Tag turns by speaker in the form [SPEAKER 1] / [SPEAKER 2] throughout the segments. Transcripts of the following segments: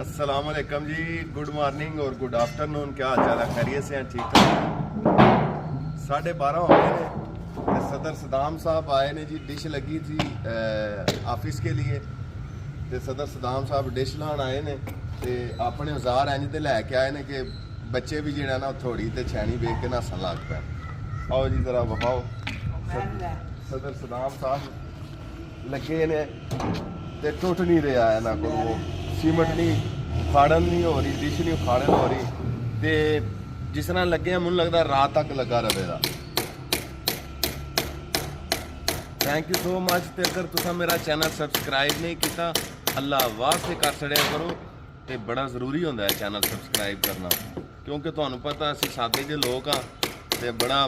[SPEAKER 1] अस्सलाम वालेकुम जी, good morning और गुड आफ्टरनून। क्या हाल चाल है? खैरियत से हैं? ठीक ठाक। 12:30 हो गए ने। सदर सदाम साहब आए ने जी। डिश लगी थी ऑफिस के लिए, तो सदर सदाम साहब डिश लान आए ने ते अपने औजार इंज ते लैके आए ने कि बच्चे भी जेड़ा ना थोड़ी ते छैनी वेख के नसन लग पे। आओ जी जरा बखाओ। सदर सदाम साहब लगे ने ते टुट नहीं रहा है ना कोई, वो सीमेंट नहीं उखाड़न नहीं हो रही, डिश नहीं उखाड़न हो रही, ते जिस तरह लगे मैनूं लगता रात तक लगा रहेगा। Thank you so much. ते अगर तुसा मेरा चैनल सब्सक्राइब नहीं किया, अल्लाह वास्ते कर छड़िया करो। ते बड़ा जरूरी होंदा है चैनल सब्सक्राइब करना, क्योंकि तुहानूं पता असीं सादे जे लोग हाँ, ते बड़ा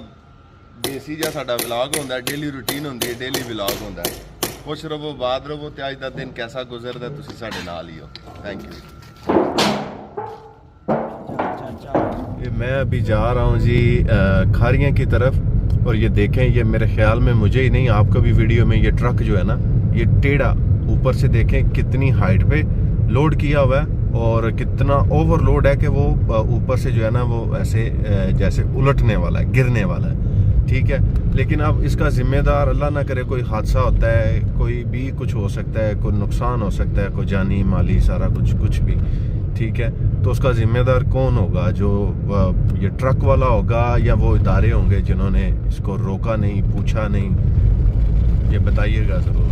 [SPEAKER 1] देसी जिहा साडा व्लॉग होंदा है, डेली रूटीन होंदी है, डेली व्लॉग होंदा है। खुश रवो, बात रवो, ते अज दा दिन कैसा गुजरदा तुसीं साडे नाल ही हो। Thank you. ये मैं अभी जा रहा हूँ जी खारियाँ की तरफ, और ये देखें, ये मेरे ख्याल में मुझे ही नहीं, आपको भी वीडियो में ये ट्रक जो है ना, ये टेढ़ा ऊपर से देखें कितनी हाइट पे लोड किया हुआ है, और कितना ओवरलोड है कि वो ऊपर से जो है ना वो ऐसे जैसे उलटने वाला है, गिरने वाला है। ठीक है, लेकिन अब इसका जिम्मेदार अल्लाह ना करे कोई हादसा होता है, कोई भी कुछ हो सकता है, कोई नुकसान हो सकता है, कोई जानी माली सारा कुछ भी। ठीक है, तो उसका जिम्मेदार कौन होगा? जो ये ट्रक वाला होगा या वो इदारे होंगे जिन्होंने इसको रोका नहीं, पूछा नहीं? ये बताइएगा ज़रूर।